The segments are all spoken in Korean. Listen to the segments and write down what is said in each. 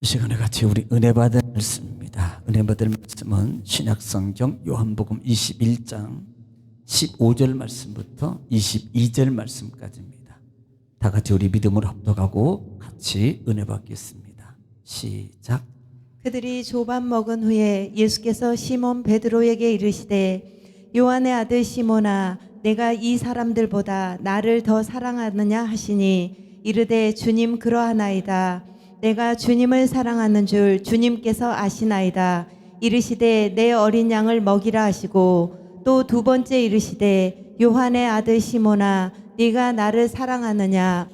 시간에 같이 우리 은혜 받을 말씀입니다. 은혜 받을 말씀은 신약성경 요한복음 21장 15절 말씀부터 22절 말씀까지입니다. 다 같이 우리 믿음으로 합독하고 같이 은혜 받겠습니다. 시작. 그들이 조반 먹은 후에 예수께서 시몬 베드로에게 이르시되 요한의 아들 시몬아 내가 이 사람들보다 나를 더 사랑하느냐 하시니 이르되 주님 그러하나이다. 내가 주님을 사랑하는 줄 주님께서 아시나이다. 이르시되 내 어린 양을 먹이라 하시고 또 두 번째 이르시되 요한의 아들 시몬아 네가 나를 사랑하느냐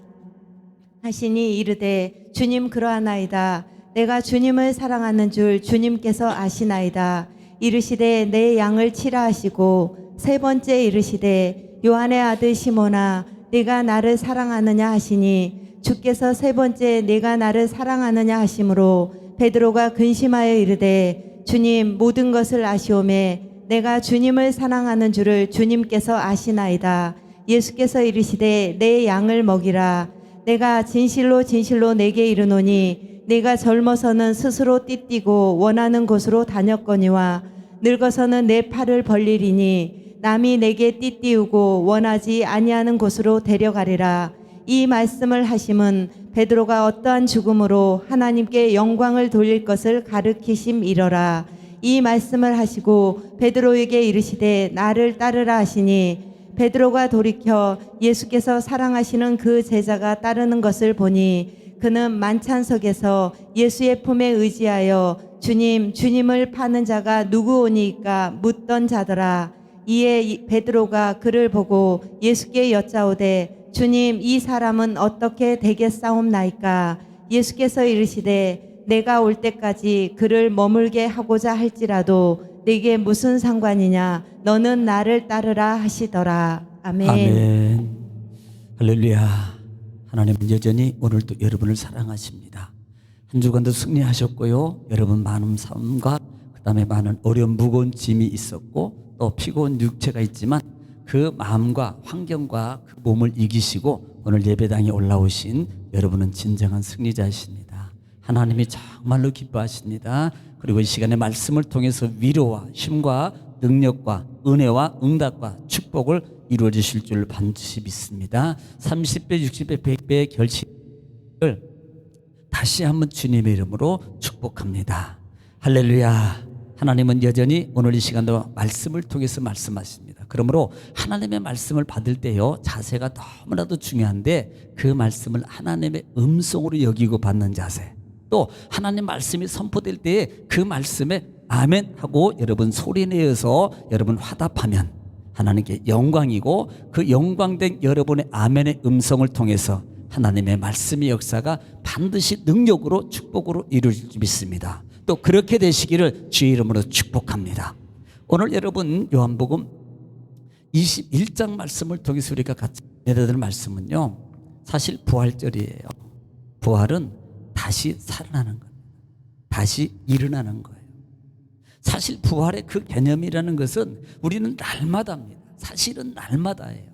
하시니 이르되 주님 그러하나이다. 내가 주님을 사랑하는 줄 주님께서 아시나이다. 이르시되 내 양을 치라 하시고 세 번째 이르시되 요한의 아들 시몬아 네가 나를 사랑하느냐 하시니 주께서 세 번째 네가 나를 사랑하느냐 하심으로 베드로가 근심하여 이르되 주님 모든 것을 아시오매 내가 주님을 사랑하는 줄을 주님께서 아시나이다. 예수께서 이르시되 내 양을 먹이라. 내가 진실로 진실로 내게 이르노니 네가 젊어서는 스스로 띠띠고 원하는 곳으로 다녔거니와 늙어서는 내 팔을 벌리리니 남이 내게 띠띠우고 원하지 아니하는 곳으로 데려가리라. 이 말씀을 하심은 베드로가 어떠한 죽음으로 하나님께 영광을 돌릴 것을 가르치심이러라. 이 말씀을 하시고 베드로에게 이르시되 나를 따르라 하시니 베드로가 돌이켜 예수께서 사랑하시는 그 제자가 따르는 것을 보니 그는 만찬석에서 예수의 품에 의지하여 주님을 파는 자가 누구오니까 묻던 자더라. 이에 베드로가 그를 보고 예수께 여짜오되 주님 이 사람은 어떻게 되겠사옵나이까. 예수께서 이르시되 내가 올 때까지 그를 머물게 하고자 할지라도 내게 무슨 상관이냐. 너는 나를 따르라 하시더라. 아멘. 아멘. 할렐루야. 하나님은 여전히 오늘도 여러분을 사랑하십니다. 한 주간도 승리하셨고요. 여러분 많은 삶과 그다음에 많은 어려운 무거운 짐이 있었고 또 피곤한 육체가 있지만 그 마음과 환경과 그 몸을 이기시고 오늘 예배당에 올라오신 여러분은 진정한 승리자이십니다. 하나님이 정말로 기뻐하십니다. 그리고 이 시간에 말씀을 통해서 위로와 힘과 능력과 은혜와 응답과 축복을 이루어 주실 줄 반드시 믿습니다. 30배, 60배, 100배의 결실을 다시 한번 주님의 이름으로 축복합니다. 할렐루야. 하나님은 여전히 오늘 이 시간도 말씀을 통해서 말씀하십니다. 그러므로 하나님의 말씀을 받을 때요 자세가 너무나도 중요한데 그 말씀을 하나님의 음성으로 여기고 받는 자세, 또 하나님 말씀이 선포될 때에 그 말씀에 아멘 하고 여러분 소리내어서 여러분 화답하면 하나님께 영광이고 그 영광된 여러분의 아멘의 음성을 통해서 하나님의 말씀의 역사가 반드시 능력으로 축복으로 이루어질 줄 믿습니다. 또 그렇게 되시기를 주의 이름으로 축복합니다. 오늘 여러분 요한복음 21장 말씀을 통해서 우리가 같이 내려드릴 말씀은요 사실 부활절이에요. 부활은 다시 살아나는 거예요. 다시 일어나는 거예요. 사실 부활의 그 개념이라는 것은 우리는 날마다입니다. 사실은 날마다예요.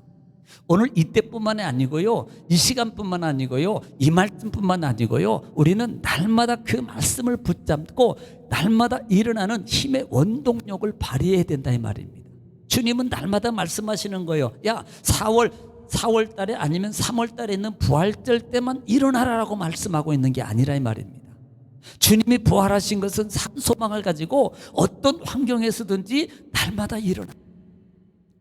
오늘 이때뿐만 아니고요, 이 시간뿐만 아니고요, 이 말씀뿐만 아니고요, 우리는 날마다 그 말씀을 붙잡고 날마다 일어나는 힘의 원동력을 발휘해야 된다 이 말입니다. 주님은 날마다 말씀하시는 거예요. 야 4월 달에 아니면 3월 달에 있는 부활절 때만 일어나라라고 말씀하고 있는 게 아니라 이 말입니다. 주님이 부활하신 것은 산 소망을 가지고 어떤 환경에서든지 날마다 일어나.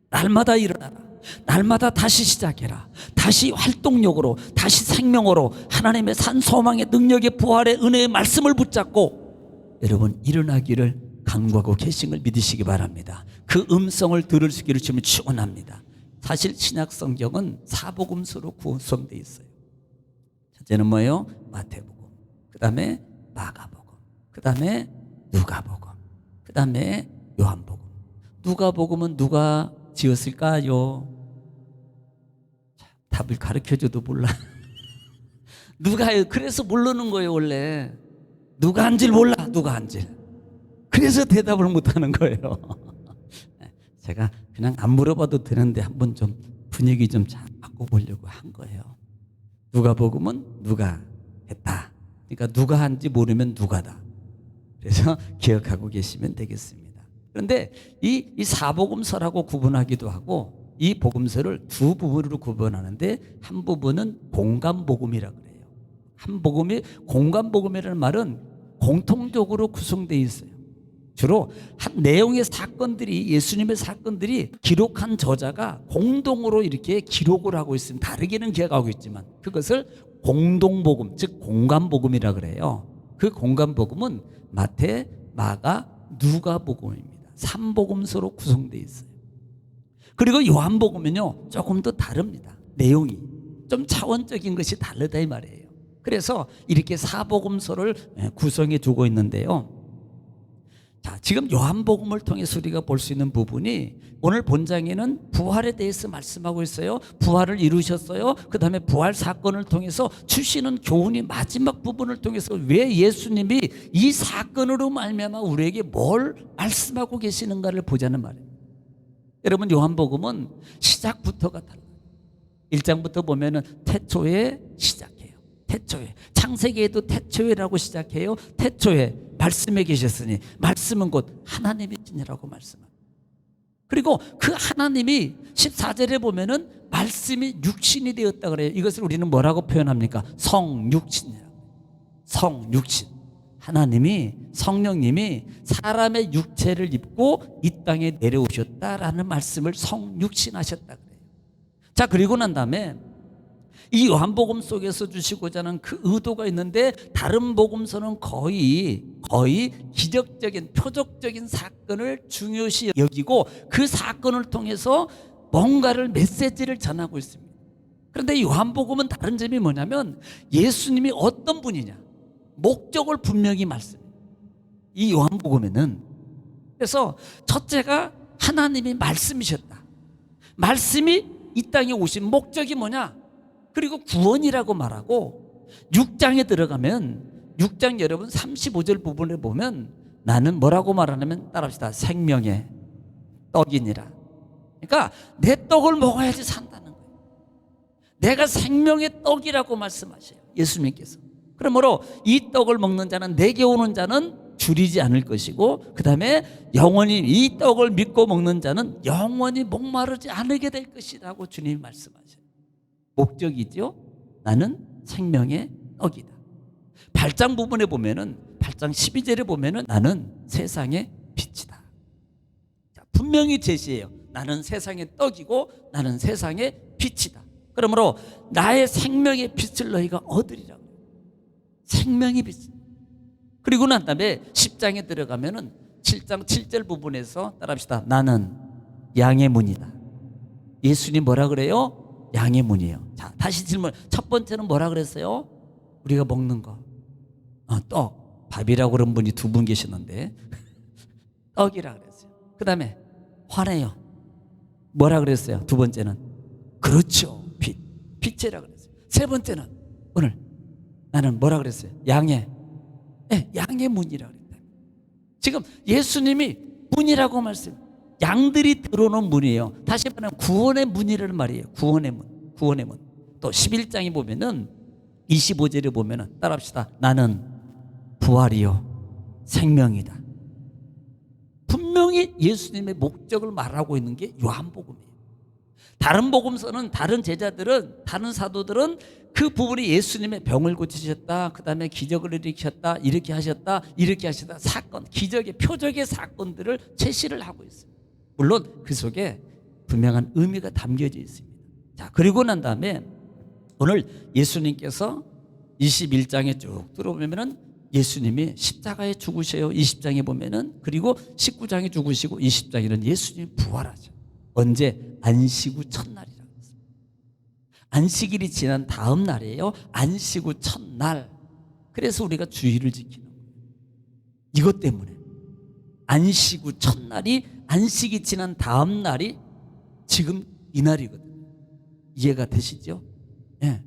날마다 일어나라. 날마다 다시 시작해라. 다시 활동력으로, 다시 생명으로 하나님의 산 소망의 능력의 부활의 은혜의 말씀을 붙잡고 여러분 일어나기를 간구하고 계신 믿으시기 바랍니다. 그 음성을 들으시기를 주님 축원합니다. 사실 신약 성경은 사복음서로 구성되어 있어요. 첫째는 뭐예요? 마태복음, 그 다음에 마가복음, 그 다음에 누가복음, 그 다음에 요한복음. 누가복음은 누가 지었을까요? 답을 가르쳐줘도 몰라. 누가요? 그래서 모르는 거예요. 원래 누가 한 줄 몰라. 누가 한 줄. 그래서 대답을 못하는 거예요. 제가 그냥 안 물어봐도 되는데 한번 좀 분위기 좀 잘 바꿔보려고 한 거예요. 누가복음은 누가 했다. 그러니까 누가 한지 모르면 누가다. 그래서 기억하고 계시면 되겠습니다. 그런데 이 사복음서라고 구분하기도 하고 이 복음서를 두 부분으로 구분하는데 한 부분은 공감복음이라고 그래요. 한 복음이 공감복음이라는 말은 공통적으로 구성되어 있어요. 주로 한 내용의 사건들이 예수님의 사건들이 기록한 저자가 공동으로 이렇게 기록을 하고 있으면 다르게는 기억하고 있지만 그것을 공동복음 즉 공감복음이라 그래요. 그 공감복음은 마태, 마가, 누가복음입니다. 3복음서로 구성되어 있어요. 그리고 요한복음은요 조금 더 다릅니다. 내용이 좀 차원적인 것이 다르다 이 말이에요. 그래서 이렇게 4복음서를 구성해 두고 있는데요. 자, 지금 요한복음을 통해서 우리가 볼 수 있는 부분이 오늘 본장에는 부활에 대해서 말씀하고 있어요. 부활을 이루셨어요. 그 다음에 부활 사건을 통해서 주시는 교훈이 마지막 부분을 통해서 왜 예수님이 이 사건으로 말미암아 우리에게 뭘 말씀하고 계시는가를 보자는 말이에요. 여러분 요한복음은 시작부터가 달라요. 1장부터 보면은 태초에 시작해요. 태초에 창세기에도 태초에라고 시작해요. 태초에 말씀에 계셨으니 말씀은 곧 하나님이시니라고 말씀합니다. 그리고 그 하나님이 14절에 보면은 말씀이 육신이 되었다 그래요. 이것을 우리는 뭐라고 표현합니까? 성육신이라고. 성육신. 하나님이 성령님이 사람의 육체를 입고 이 땅에 내려오셨다라는 말씀을 성육신하셨다 그래요. 자, 그리고 난 다음에 이 요한복음 속에서 주시고자 하는 그 의도가 있는데 다른 복음서는 거의 기적적인 표적적인 사건을 중요시 여기고 그 사건을 통해서 뭔가를 메시지를 전하고 있습니다. 그런데 요한복음은 다른 점이 뭐냐면 예수님이 어떤 분이냐 목적을 분명히 말씀해요. 이 요한복음에는 그래서 첫째가 하나님이 말씀이셨다. 말씀이 이 땅에 오신 목적이 뭐냐? 그리고 구원이라고 말하고 6장에 들어가면 6장 여러분 35절 부분에 보면 나는 뭐라고 말하냐면 따라합시다. 생명의 떡이니라. 그러니까 내 떡을 먹어야지 산다는 거예요. 내가 생명의 떡이라고 말씀하셔요. 예수님께서. 그러므로 이 떡을 먹는 자는 내게 오는 자는 줄이지 않을 것이고 그 다음에 영원히 이 떡을 믿고 먹는 자는 영원히 목마르지 않게 될 것이라고 주님이 말씀하셔요. 목적이죠. 나는 생명의 떡이다. 8장 부분에 보면은 8장 12절에 보면은 나는 세상의 빛이다. 자, 분명히 제시해요. 나는 세상의 떡이고 나는 세상의 빛이다. 그러므로 나의 생명의 빛을 너희가 얻으리라고. 생명의 빛. 그리고 난 다음에 10장에 들어가면은 7장 7절 부분에서 따라합시다. 나는 양의 문이다. 예수님 뭐라 그래요? 양의 문이에요. 자, 다시 질문. 첫 번째는 뭐라 그랬어요? 우리가 먹는 거. 떡. 밥이라고 그런 분이 두 분 계시는데 떡이라 그랬어요. 그 다음에 화내요. 뭐라 그랬어요? 두 번째는 그렇죠. 빛. 빛이라 그랬어요. 세 번째는 오늘 나는 뭐라 그랬어요? 양의 문이라 그랬다. 지금 예수님이 문이라고 말씀. 양들이 들어오는 문이에요. 다시 말하면 구원의 문이라는 말이에요. 구원의 문. 구원의 문. 또 11장에 보면은 25절에 보면은 따라합시다. 나는 부활이요 생명이다. 분명히 예수님의 목적을 말하고 있는 게 요한복음이에요. 다른 복음서는 다른 제자들은 다른 사도들은 그 부분이 예수님의 병을 고치셨다. 그 다음에 기적을 일으키셨다. 이렇게 하셨다. 이렇게 하셨다. 사건, 기적의 표적의 사건들을 제시를 하고 있어요. 물론 그 속에 분명한 의미가 담겨져 있습니다. 자, 그리고 난 다음에 오늘 예수님께서 21장에 쭉 들어보면은 예수님이 십자가에 죽으셔요. 20장에 보면은. 그리고 19장에 죽으시고 20장에는 예수님이 부활하죠. 언제? 안식 후 첫날이라고 했습니다. 안식일이 지난 다음 날이에요. 안식 후 첫날. 그래서 우리가 주일을 지키는 거예요. 이것 때문에 안식 후 첫날이 안식이 지난 다음 날이 지금 이 날이거든요. 이해가 되시죠? 예.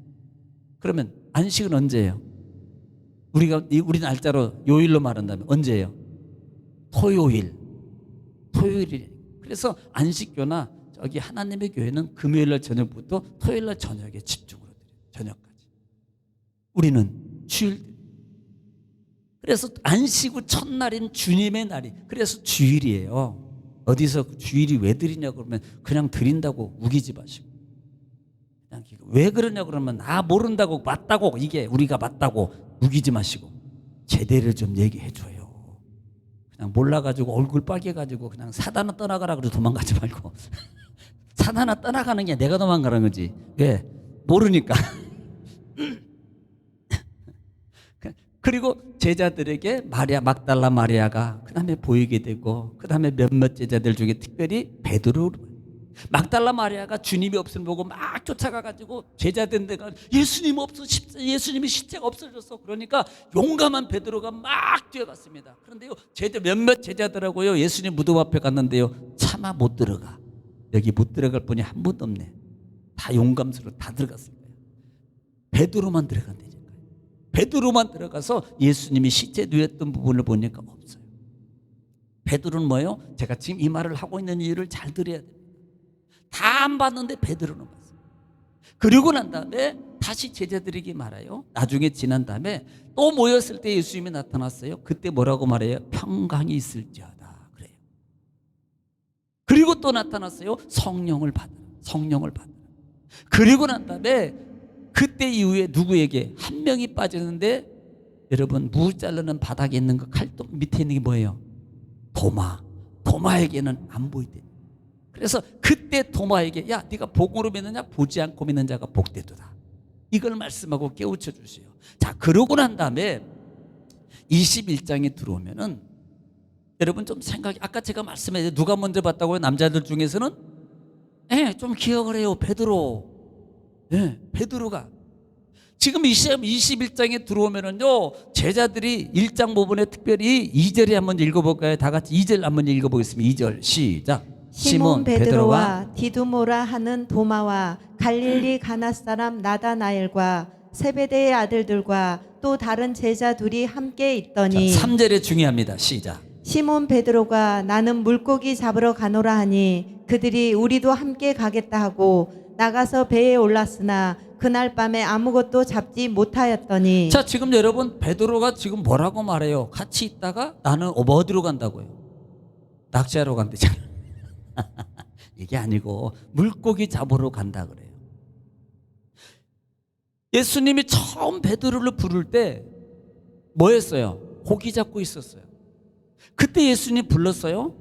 그러면 안식은 언제예요? 우리 날짜로 요일로 말한다면 언제예요? 토요일. 토요일이. 그래서 안식교나 저기 하나님의 교회는 금요일날 저녁부터 토요일날 저녁에 집중으로 드려요. 저녁까지. 우리는 주일. 그래서 안식 후 첫날인 주님의 날이, 그래서 주일이에요. 어디서 주일이 왜 드리냐 그러면 그냥 드린다고 우기지 마시고, 그냥 왜 그러냐 그러면 모른다고, 맞다고, 이게 우리가 맞다고 우기지 마시고 제대로 좀 얘기해 줘요. 그냥 몰라가지고 얼굴 빨개가지고 그냥 사단아 떠나가라 그래도 도망가지 말고 사단아 떠나가는 게 내가 도망가는 거지. 왜? 모르니까. 그리고 제자들에게 막달라 마리아가 그 다음에 보이게 되고, 그 다음에 몇몇 제자들 중에 특별히 베드로, 막달라 마리아가 주님이 없음을 보고 막 쫓아가가지고 제자된 데가 예수님 없어, 예수님이 시체가 없어졌어. 그러니까 용감한 베드로가 막 뛰어갔습니다. 그런데요, 몇몇 제자들하고요 예수님 무덤 앞에 갔는데요 차마 못 들어가. 여기 못 들어갈 분이 한 분도 없네. 다 용감스러워 다 들어갔을 거예요. 베드로만 들어간대. 베드로만 들어가서 예수님이 시체 누였던 부분을 보니까 없어요. 베드로는 뭐예요? 제가 지금 이 말을 하고 있는 이유를 잘 들어야 됩니다. 다 안 봤는데 베드로는 봤어요. 그리고 난 다음에 다시 제자들에게 말해요. 나중에 지난 다음에 또 모였을 때 예수님이 나타났어요. 그때 뭐라고 말해요? 평강이 있을지어다 그래요. 그리고 또 나타났어요. 성령을 받으라. 성령을 받으라. 그리고 난 다음에 그때 이후에 누구에게 한 명이 빠졌는데, 여러분 무 자르는 바닥에 있는 그 칼도 밑에 있는 게 뭐예요? 도마에게는 안 보이대. 그래서 그때 도마에게 야 네가 복으로 믿느냐 보지 않고 믿는 자가 복되도다, 이걸 말씀하고 깨우쳐 주세요. 자, 그러고 난 다음에 21장에 들어오면은 여러분 좀 아까 제가 말씀했는데 누가 먼저 봤다고요? 남자들 중에서는 좀 기억을 해요. 베드로. 베드로가 지금 21장에 들어오면은요 제자들이 1장 부분에 특별히 2절에 한번 읽어볼까요? 다 같이 2절 한번 읽어보겠습니다. 2절 시작. 시몬 베드로와 디두모라 하는 도마와 갈릴리 가나 사람 나다나엘과 세베대의 아들들과 또 다른 제자 둘이 함께 있더니, 3절에 중요합니다. 시작. 시몬 베드로가 나는 물고기 잡으러 가노라 하니 그들이 우리도 함께 가겠다 하고 나가서 배에 올랐으나 그날 밤에 아무것도 잡지 못하였더니. 자, 지금 여러분 베드로가 지금 뭐라고 말해요? 같이 있다가 나는 어디로 간다고요? 낚시하러 간대잖아. 이게 아니고 물고기 잡으러 간다 그래요. 예수님이 처음 베드로를 부를 때 뭐 했어요? 고기 잡고 있었어요. 그때 예수님 불렀어요.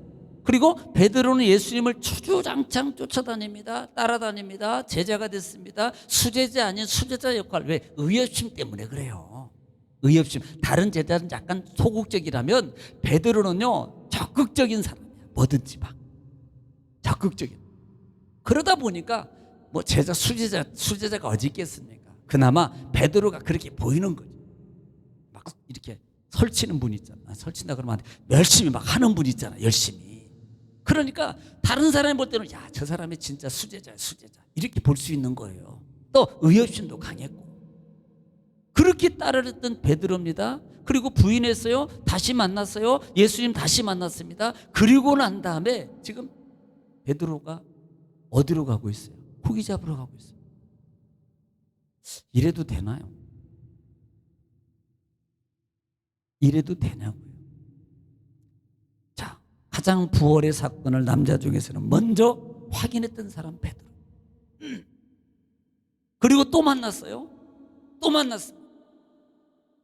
그리고 베드로는 예수님을 주주장창 쫓아다닙니다. 따라다닙니다. 제자가 됐습니다. 수제자 아닌 수제자 역할. 왜? 의협심 때문에 그래요. 의협심. 다른 제자는 약간 소극적이라면 베드로는요 적극적인 사람이야. 뭐든지 막 적극적인. 그러다 보니까 뭐 수제자가 어디 있겠습니까? 그나마 베드로가 그렇게 보이는 거죠. 막 이렇게 설치는 분 있잖아. 설친다 그러면 열심히 막 하는 분 있잖아. 열심히. 그러니까 다른 사람이 볼 때는 야, 저 사람이 진짜 수제자야, 수제자. 이렇게 볼 수 있는 거예요. 또 의협심도 강했고. 그렇게 따르던 베드로입니다. 그리고 부인했어요. 다시 만났어요. 예수님 다시 만났습니다. 그리고 난 다음에 지금 베드로가 어디로 가고 있어요? 고기 잡으러 가고 있어요. 이래도 되나요? 이래도 되냐고요. 자, 가장 부활의 사건을 남자 중에서는 먼저 확인했던 사람 베드로. 그리고 또 만났어요. 또 만났어요.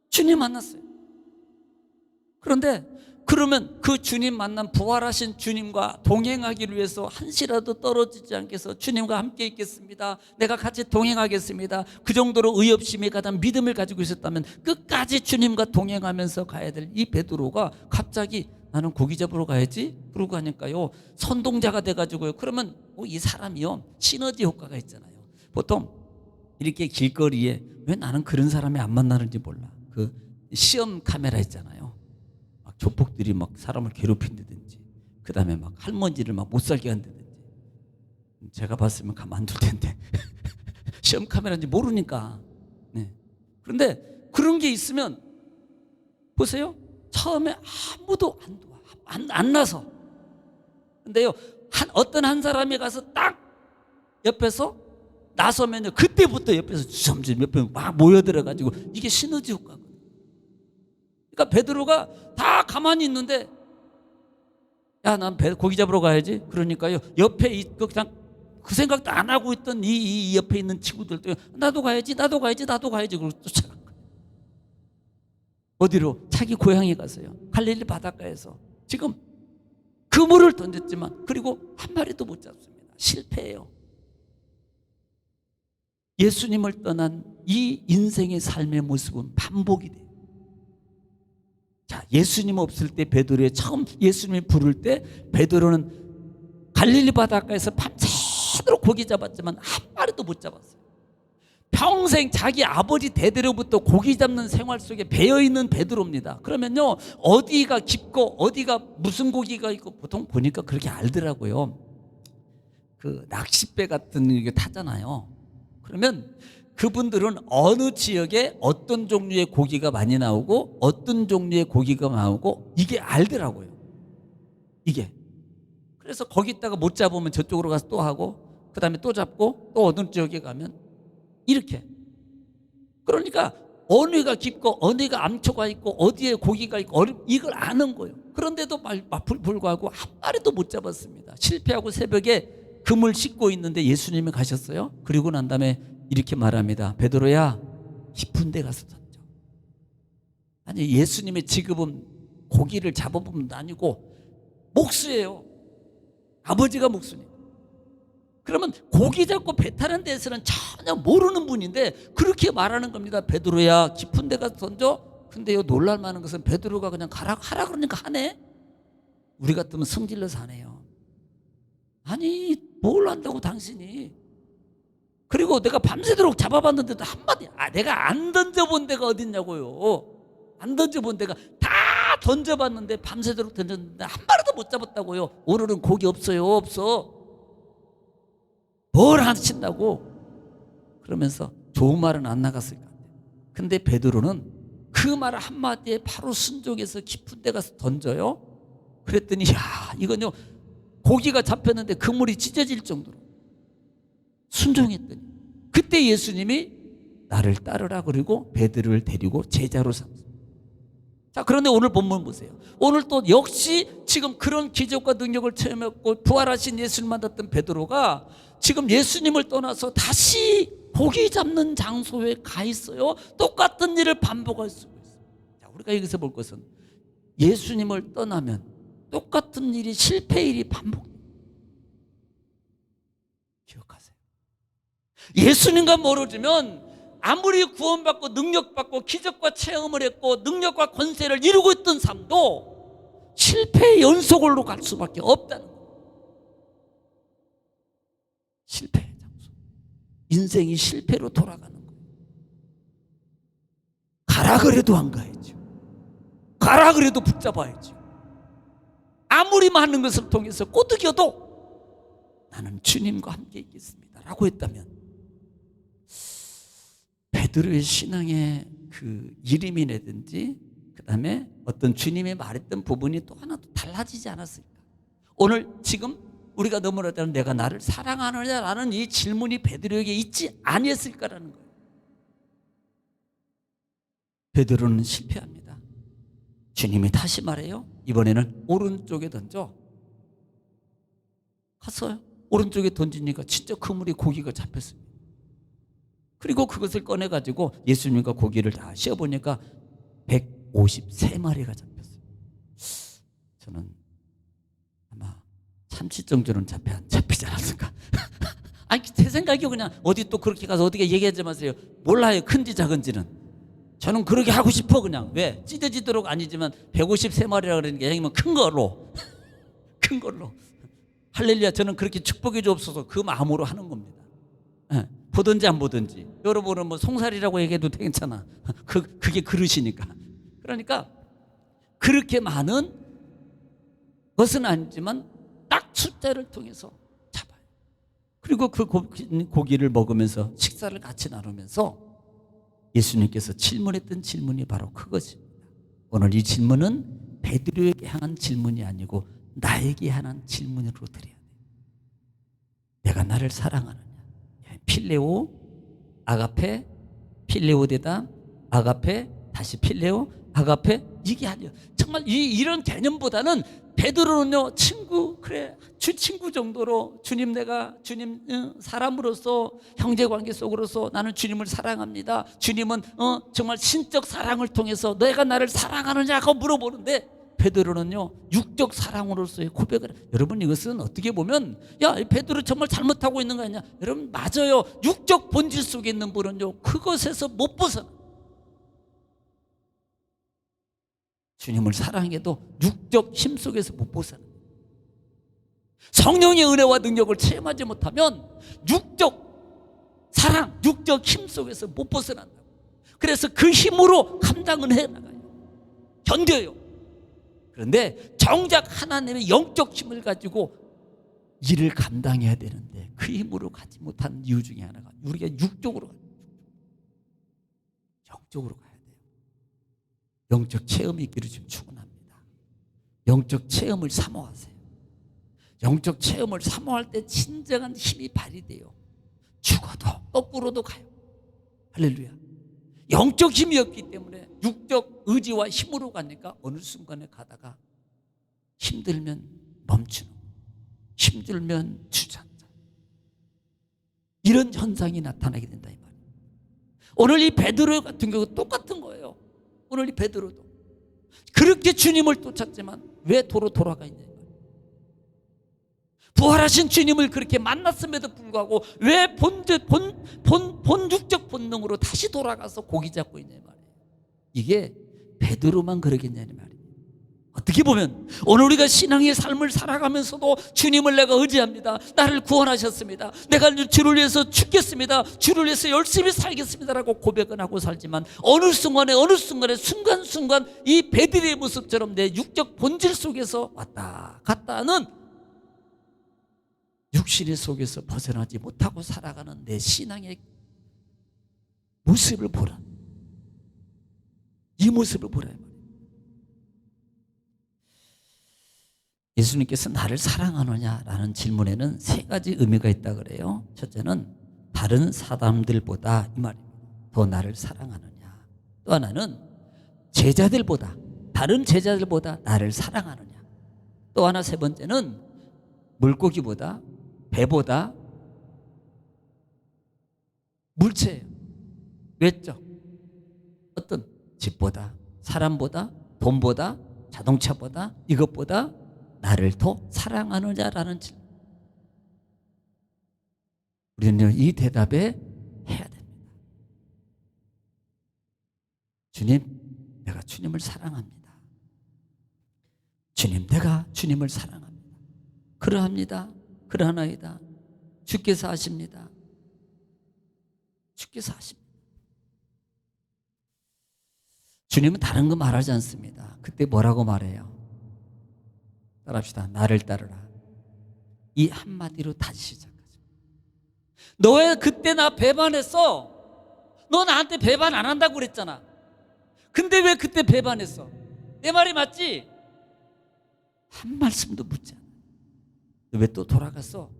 주님 만났어요. 그런데 그러면 그 주님 만난 부활하신 주님과 동행하기를 위해서 한시라도 떨어지지 않게 해서 주님과 함께 있겠습니다. 내가 같이 동행하겠습니다. 그 정도로 의협심이 가장 믿음을 가지고 있었다면 끝까지 주님과 동행하면서 가야 될 이 베드로가 갑자기 나는 고기 잡으러 가야지 그러고 가니까요 선동자가 돼가지고요. 그러면 이 사람이요 시너지 효과가 있잖아요. 보통 이렇게 길거리에 왜 나는 그런 사람이 안 만나는지 몰라. 그 시험 카메라 있잖아요. 막 조폭들이 막 사람을 괴롭힌다든지, 그 다음에 막 할머니를 막 못 살게 한다든지. 제가 봤으면 가만 안 둘 텐데 시험 카메라인지 모르니까. 네. 그런데 그런 게 있으면 보세요. 처음에 아무도 안 나서. 근데요 어떤 한 사람이 가서 딱 옆에서 나서면요 그때부터 옆에서 점점 옆에 막 모여들어가지고 이게 시너지 효과거든요. 그러니까 베드로가 다 가만히 있는데 야, 난 고기 잡으러 가야지. 그러니까요, 옆에 그냥 그 생각도 안 하고 있던 이 옆에 있는 친구들도 나도 가야지, 나도 가야지, 나도 가야지. 그러고 쫓아간 거예요. 어디로? 자기 고향에 가서요. 갈릴리 바닷가에서 지금 그물을 던졌지만 그리고 한 마리도 못 잡습니다. 실패해요. 예수님을 떠난 이 인생의 삶의 모습은 반복이 돼요. 자, 예수님 없을 때 베드로의 처음 예수님이 부를 때 베드로는 갈릴리 바닷가에서 밤새도록 고기 잡았지만 한 마리도 못 잡았어요. 평생 자기 아버지 대대로부터 고기 잡는 생활 속에 배어있는 베드로입니다. 그러면요, 어디가 깊고 어디가 무슨 고기가 있고 보통 보니까 그렇게 알더라고요. 그 낚싯배 같은 게 타잖아요. 그러면 그분들은 어느 지역에 어떤 종류의 고기가 많이 나오고 어떤 종류의 고기가 나오고 이게 알더라고요. 이게. 그래서 거기다가 못 잡으면 저쪽으로 가서 또 하고 그 다음에 또 잡고 또 어느 지역에 가면 이렇게. 그러니까 어디가 깊고 어디가 암초가 있고 어디에 고기가 있고 이걸 아는 거예요. 그런데도 불구하고 한 마리도 못 잡았습니다. 실패하고 새벽에 그물 씻고 있는데 예수님이 가셨어요. 그리고 난 다음에 이렇게 말합니다. 베드로야, 깊은 데 가서 던져. 아니, 예수님의 직업은 고기를 잡아보면 아니고 목수예요. 아버지가 목수니까. 그러면 고기 잡고 배 타는 데서는 전혀 모르는 분인데 그렇게 말하는 겁니다. 베드로야, 깊은 데 가서 던져. 근데요, 놀랄만한 것은 베드로가 그냥 하라 그러니까 하네. 우리 같으면 성질러서 하네요. 아니, 뭘 한다고 당신이. 그리고 내가 밤새도록 잡아봤는데도 한마디, 내가 안 던져본 데가 어딨냐고요. 안 던져본 데가 다 던져봤는데 밤새도록 던졌는데 한 마리도 못 잡았다고요. 오늘은 고기 없어요. 없어. 뭘 하신다고. 그러면서 좋은 말은 안 나갔을 것 같아요. 근데 베드로는 그 말 한마디에 바로 순종해서 깊은 데 가서 던져요. 그랬더니 이건요, 고기가 잡혔는데 그물이 찢어질 정도로 순종했더니 그때 예수님이 나를 따르라 그리고 베드로를 데리고 제자로 삼습니다. 자, 그런데 오늘 본문 보세요. 오늘 또 역시 지금 그런 기적과 능력을 체험했고 부활하신 예수를 만났던 베드로가 지금 예수님을 떠나서 다시 고기 잡는 장소에 가 있어요. 똑같은 일을 반복할 수 있어요. 자, 우리가 여기서 볼 것은 예수님을 떠나면 똑같은 일이 실패의 일이 반복돼요. 기억하세요. 예수님과 멀어지면 아무리 구원받고 능력받고 기적과 체험을 했고 능력과 권세를 이루고 있던 삶도 실패의 연속으로 갈 수밖에 없다는 거예요. 실패의 장소. 인생이 실패로 돌아가는 거예요. 가라 그래도 안 가야죠. 가라 그래도 붙잡아야죠. 아무리 많은 것을 통해서 꼬드겨도 나는 주님과 함께 있겠습니다 라고 했다면 베드로의 신앙의 그 이름이라든지 그 다음에 어떤 주님의 말했던 부분이 또 하나도 달라지지 않았을까. 오늘 지금 우리가 넘어졌다는 내가 나를 사랑하느냐라는 이 질문이 베드로에게 있지 아니었을까라는 거예요. 베드로는 실패합니다. 주님이 다시 말해요. 이번에는 오른쪽에 던져. 갔어요. 오른쪽에 던지니까 진짜 그물에 고기가 잡혔습니다. 그리고 그것을 꺼내가지고 예수님과 고기를 다 씌어보니까 153마리가 잡혔어요. 저는 아마 참치 정도는 잡히지 않았을까. 아니, 제 생각이 그냥 어디 또 그렇게 가서 어떻게 얘기하지 마세요. 몰라요. 큰지 작은지는. 저는 그렇게 하고 싶어 그냥. 왜? 찢어지도록 아니지만 153마리라 그러는 게 아니면 큰 걸로. 큰 걸로. 할렐루야. 저는 그렇게 축복해 주옵소서 그 마음으로 하는 겁니다. 네. 보든지 안 보든지. 여러분은 뭐 송사리라고 얘기해도 괜찮아. 그게 그릇이니까. 그러니까 그렇게 많은 것은 아니지만 딱 숫자를 통해서 잡아요. 그리고 그 고기를 먹으면서 식사를 같이 나누면서 예수님께서 질문했던 질문이 바로 그것입니다. 오늘 이 질문은 베드로에게 향한 질문이 아니고 나에게 향한 질문으로 드려야 돼요. 내가 나를 사랑하느냐. 필레오, 아가페, 필레오 대담, 아가페, 다시 필레오, 아가페, 이게 아니에요. 정말 이런 개념보다는 베드로는요, 친구, 그래, 친구 정도로 주님, 내가 주님 사람으로서 형제관계 속으로서 나는 주님을 사랑합니다. 주님은 정말 신적 사랑을 통해서 내가 나를 사랑하느냐고 물어보는데, 베드로는요 육적 사랑으로서의 고백을. 여러분, 이것은 어떻게 보면 야, 베드로 정말 잘못하고 있는 거 아니냐? 여러분, 맞아요. 육적 본질 속에 있는 분은요 그것에서 못 벗어나. 주님을 사랑해도 육적 힘 속에서 못 벗어나. 성령의 은혜와 능력을 체험하지 못하면 육적 사랑, 육적 힘 속에서 못 벗어난다고. 그래서 그 힘으로 감당은 해나가요, 견뎌요. 그런데 정작 하나님의 영적 힘을 가지고 일을 감당해야 되는데 그 힘으로 가지 못하는 이유 중에 하나가 우리가 육적으로 가요. 영적으로 가야 돼요. 영적 체험이 있기를 지금 축원합니다. 영적 체험을 사모하세요. 영적 체험을 사모할 때 진정한 힘이 발휘돼요. 죽어도 거꾸로도 가요. 할렐루야. 영적 힘이 없기 때문에 육적 의지와 힘으로 가니까 어느 순간에 가다가 힘들면 멈추는, 힘들면 주저앉아, 이런 현상이 나타나게 된다 이 말이에요. 오늘 이 베드로 같은 경우 똑같은 거예요. 오늘 이 베드로도 그렇게 주님을 쫓았지만 왜 도로 돌아가 있냐 이 말이에요. 부활하신 주님을 그렇게 만났음에도 불구하고 왜 본 육적 본능으로 다시 돌아가서 고기 잡고 있냐 이 말이에요. 이게 베드로만 그러겠냐는 말이에요. 어떻게 보면 오늘 우리가 신앙의 삶을 살아가면서도 주님을 내가 의지합니다. 나를 구원하셨습니다. 내가 주를 위해서 죽겠습니다. 주를 위해서 열심히 살겠습니다라고 고백은 하고 살지만 어느 순간에 순간순간 이 베드로의 모습처럼 내 육적 본질 속에서 왔다 갔다 하는 육신의 속에서 벗어나지 못하고 살아가는 내 신앙의 모습을 보라. 이 모습을 보라. 예수님께서 나를 사랑하느냐라는 질문에는 세 가지 의미가 있다 그래요. 첫째는 다른 사람들보다 이 말입니다. 더 나를 사랑하느냐. 또 하나는 다른 제자들보다 나를 사랑하느냐. 또 하나 세 번째는 물고기보다 배보다 물체예요. 외적 어떤 집보다 사람보다 돈보다 자동차보다 이것보다 나를 더 사랑하느냐라는 질문. 우리는 이 대답에 해야 됩니다. 주님, 내가 주님을 사랑합니다. 주님, 내가 주님을 사랑합니다. 그러합니다. 그러하나이다. 주께서 하십니다. 주께서 하십니다. 주님은 다른 거 말하지 않습니다. 그때 뭐라고 말해요? 따라합시다. 나를 따르라. 이 한마디로 다시 시작하죠. 너 왜 그때 나 배반했어? 너 나한테 배반 안 한다고 그랬잖아. 근데 왜 그때 배반했어? 내 말이 맞지? 한 말씀도 묻지 않아. 왜 또 돌아갔어?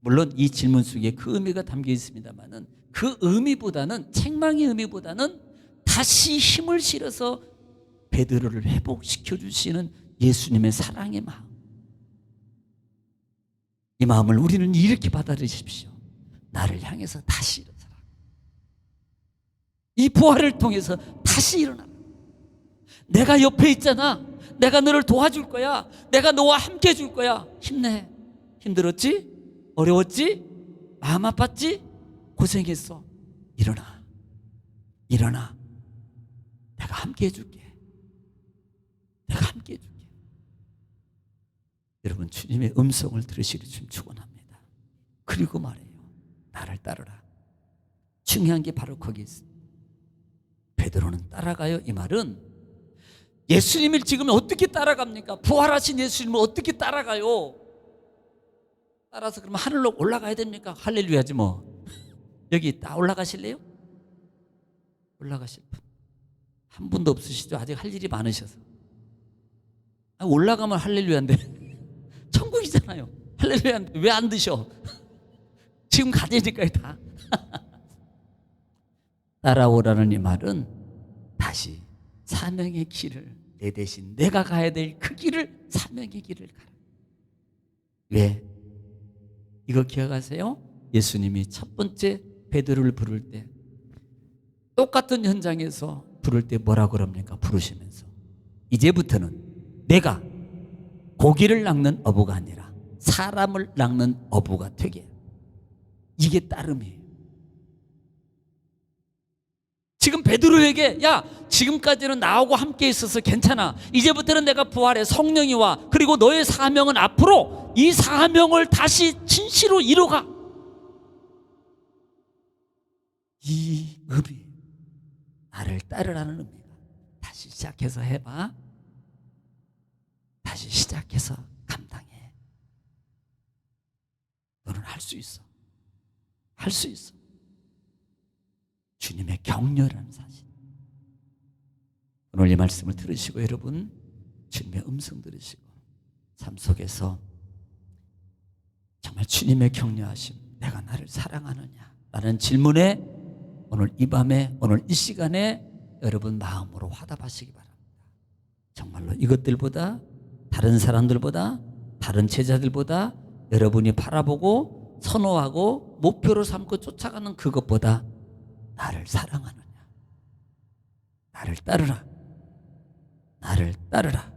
물론 이 질문 속에 그 의미가 담겨 있습니다만은 그 의미보다는, 책망의 의미보다는 다시 힘을 실어서 베드로를 회복시켜 주시는 예수님의 사랑의 마음. 이 마음을 우리는 이렇게 받아들이십시오. 나를 향해서 다시 일어나라. 이 부활을 통해서 다시 일어나라. 내가 옆에 있잖아. 내가 너를 도와줄 거야. 내가 너와 함께 해줄 거야. 힘내. 힘들었지? 어려웠지? 마음 아팠지? 고생했어. 일어나. 일어나. 내가 함께 해줄게. 내가 함께 해줄게. 여러분, 주님의 음성을 들으시기를 좀 축원합니다. 그리고 말해요. 나를 따르라. 중요한 게 바로 거기 있습니다. 베드로는 따라가요. 이 말은 예수님을 지금 어떻게 따라갑니까? 부활하신 예수님을 어떻게 따라가요? 따라서 그러면 하늘로 올라가야 됩니까? 할렐루야지 뭐. 여기 다 올라가실래요? 올라가실 분 한 분도 없으시죠? 아직 할 일이 많으셔서. 올라가면 할렐루야인데 천국이잖아요. 할렐루야인데 왜 안 드셔? 지금 가지니까요 다. 따라오라는 이 말은 다시 사명의 길을, 내 대신 내가 가야 될 그 길을, 사명의 길을 가라. 왜? 이거 기억하세요? 예수님이 첫 번째 베드로를 부를 때 똑같은 현장에서 부를 때 뭐라 그럽니까? 부르시면서 이제부터는 내가 고기를 낚는 어부가 아니라 사람을 낚는 어부가 되게. 이게 따름이에요. 지금 베드로에게 야, 지금까지는 나하고 함께 있어서 괜찮아. 이제부터는 내가 부활해, 성령이 와. 그리고 너의 사명은 앞으로 이 사명을 다시 진실로 이뤄가. 이 의미, 나를 따르라는 의미가. 다시 시작해서 해봐. 다시 시작해서 감당해. 너는 할 수 있어. 할 수 있어. 주님의 격려라는 사실. 오늘 이 말씀을 들으시고 여러분 주님의 음성 들으시고 삶 속에서 정말 주님의 격려하심, 내가 나를 사랑하느냐 라는 질문에 오늘 이 밤에, 오늘 이 시간에 여러분 마음으로 화답하시기 바랍니다. 정말로 이것들보다, 다른 사람들보다, 다른 제자들보다 여러분이 바라보고 선호하고 목표로 삼고 쫓아가는 그것보다 나를 사랑하느냐, 나를 따르라, 나를 따르라.